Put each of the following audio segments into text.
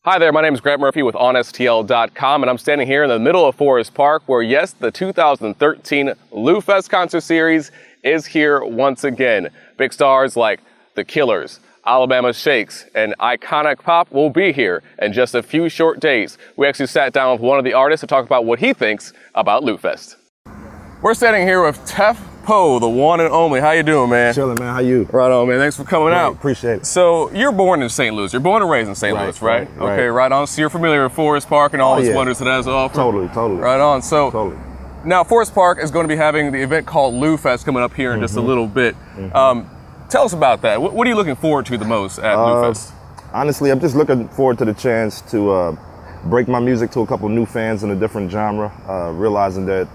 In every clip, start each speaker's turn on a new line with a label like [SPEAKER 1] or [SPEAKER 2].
[SPEAKER 1] Hi there, my name is Grant Murphy with OnSTL.com, and I'm standing here in the middle of Forest Park where, yes, the 2013 Loufest concert series is here once again. Big stars like The Killers, Alabama Shakes, and iconic pop will be here in just a few short days. We actually sat down with one of the artists to talk about what he thinks about Loufest. We're standing here with Tef Poe, the one and only. How you doing, man?
[SPEAKER 2] Chilling, man. How you?
[SPEAKER 1] Right on, man. Thanks for coming out.
[SPEAKER 2] Appreciate it.
[SPEAKER 1] So you're born in St. Louis. You're born and raised in St. Louis, right? Okay, right on. So you're familiar with Forest Park and all its wonders it has to offer?
[SPEAKER 2] Totally.
[SPEAKER 1] Right on. So now Forest Park is going to be having the event called Loufest coming up here in just a little bit. Tell us about that. What are you looking forward to the most at Loufest?
[SPEAKER 2] Honestly, I'm just looking forward to the chance to break my music to a couple new fans in a different genre, realizing that,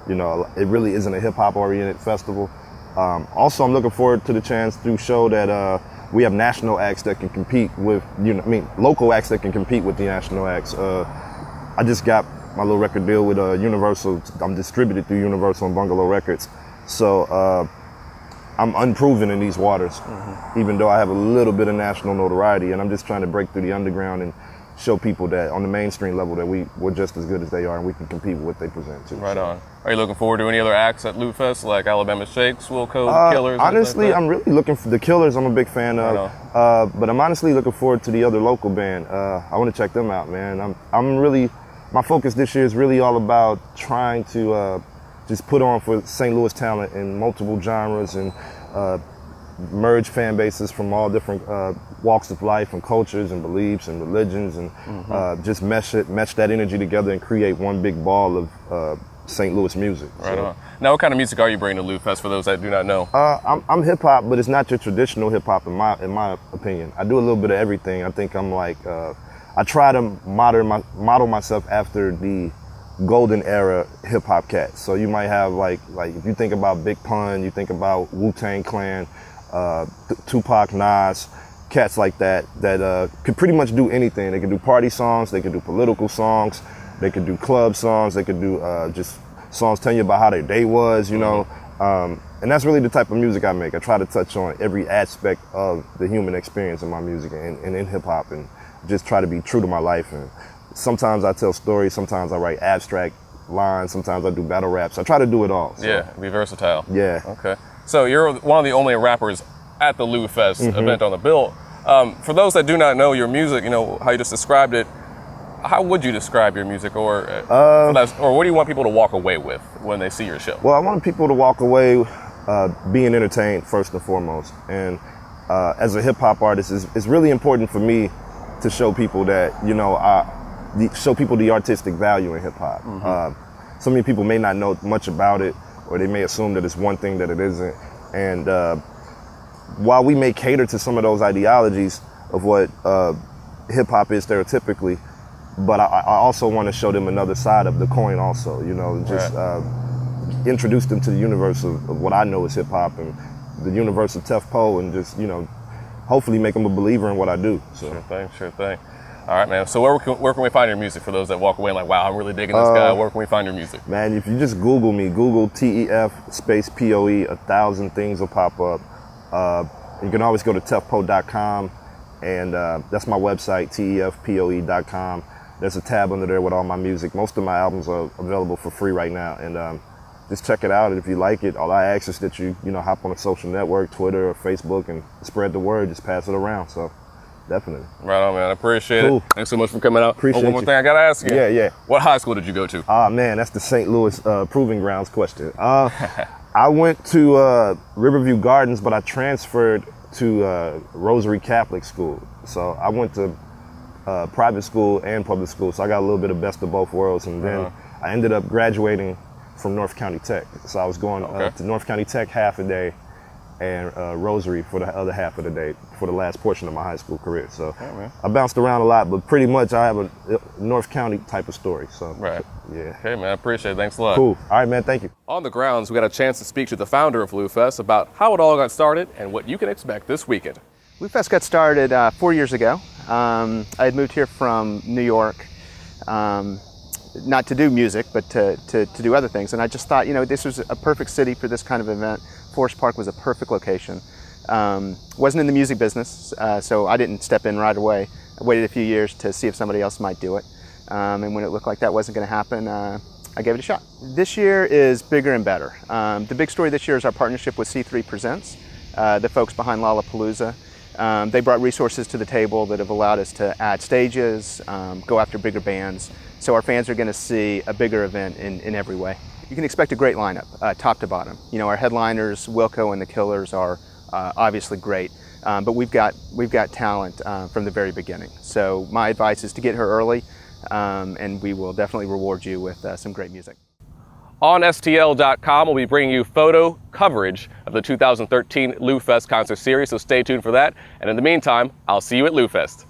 [SPEAKER 2] you know, it really isn't a hip-hop oriented festival. Also, I'm looking forward to the chance to show that we have national acts that can compete with, local acts that can compete with the national acts. I just got my little record deal with Universal. I'm distributed through Universal and Bungalow Records. So I'm unproven in these waters, even though I have a little bit of national notoriety, and I'm just trying to break through the underground and show people that on the mainstream level that we're just as good as they are and we can compete with what they present too.
[SPEAKER 1] Right on. Are you looking forward to any other acts at Loufest, like Alabama Shakes, Wilco, Killers?
[SPEAKER 2] Honestly,
[SPEAKER 1] like
[SPEAKER 2] I'm really looking for the Killers. I'm a big fan of, but I'm honestly looking forward to the other local band. I want to check them out, man. My focus this year is really all about trying to just put on for St. Louis talent in multiple genres and merge fan bases from all different walks of life and cultures and beliefs and religions, and just mesh that energy together and create one big ball of St. Louis music.
[SPEAKER 1] Right on. Now, what kind of music are you bringing to Loufest for those that do not know?
[SPEAKER 2] I'm hip hop, but it's not your traditional hip hop in my opinion. I do a little bit of everything. I think I'm like I try to model myself after the golden era hip hop cats. So you might have like if you think about Big Pun, you think about Wu-Tang Clan, Tupac, Nas, cats like that could pretty much do anything. They could do party songs, they could do political songs, they could do club songs, they could do just songs telling you about how their day was, you know. And that's really the type of music I make. I try to touch on every aspect of the human experience in my music and in hip hop, and just try to be true to my life. And sometimes I tell stories, sometimes I write abstract lines, sometimes I do battle raps. I try to do it all. So.
[SPEAKER 1] Yeah, be versatile.
[SPEAKER 2] Yeah.
[SPEAKER 1] Okay. So you're one of the only rappers at the Loufest event on the bill. For those that do not know your music, you know, how you just described it, how would you describe your music, or what do you want people to walk away with when they see your show?
[SPEAKER 2] Well, I want people to walk away being entertained first and foremost. And as a hip hop artist, it's really important for me to show people that, you know, show people the artistic value in hip hop. So many people may not know much about it, or they may assume that it's one thing that it isn't. And while we may cater to some of those ideologies of what hip hop is stereotypically, but I also want to show them another side of the coin also, you know, just introduce them to the universe of what I know is hip hop and the universe of Tef Poe, and just, you know, hopefully make them a believer in what I do. So.
[SPEAKER 1] Sure thing. All right, man. So where can we find your music for those that walk away like, wow, I'm really digging this guy? Where can we find your music?
[SPEAKER 2] Man, if you just Google me, Google TEF space POE, 1,000 things will pop up. You can always go to tefpoe.com, and that's my website, tefpoe.com. There's a tab under there with all my music. Most of my albums are available for free right now, and just check it out. And if you like it, all I ask is that you hop on a social network, Twitter or Facebook, and spread the word. Just pass it around. So. Definitely.
[SPEAKER 1] Right on, man. I appreciate it. Thanks so much for coming out.
[SPEAKER 2] Appreciate
[SPEAKER 1] one more thing I got to ask you.
[SPEAKER 2] Yeah.
[SPEAKER 1] What high school did you go to?
[SPEAKER 2] Man, that's the St. Louis Proving Grounds question. I went to Riverview Gardens, but I transferred to Rosary Catholic School. So I went to private school and public school, so I got a little bit of best of both worlds. And then I ended up graduating from North County Tech. So I was going to North County Tech half a day, and Rosary for the other half of the day for the last portion of my high school career. So I bounced around a lot, but pretty much I have a North County type of story. So yeah.
[SPEAKER 1] Okay, man, I appreciate it. Thanks a lot.
[SPEAKER 2] Cool. All right, man, thank you.
[SPEAKER 1] On the grounds, we got a chance to speak to the founder of Loufest about how it all got started and what you can expect this weekend.
[SPEAKER 3] Loufest got started 4 years ago. I had moved here from New York, not to do music, but to do other things. And I just thought, you know, this was a perfect city for this kind of event. Forest Park was a perfect location. Wasn't in the music business, so I didn't step in right away. I waited a few years to see if somebody else might do it. And when it looked like that wasn't going to happen, I gave it a shot. This year is bigger and better. The big story this year is our partnership with C3 Presents, the folks behind Lollapalooza. They brought resources to the table that have allowed us to add stages, go after bigger bands. So our fans are going to see a bigger event in every way. You can expect a great lineup, top to bottom. You know, our headliners, Wilco and the Killers, are obviously great, but we've got talent from the very beginning. So my advice is to get here early, and we will definitely reward you with some great music.
[SPEAKER 1] On STL.com, we'll be bringing you photo coverage of the 2013 Loufest concert series, so stay tuned for that. And in the meantime, I'll see you at Loufest.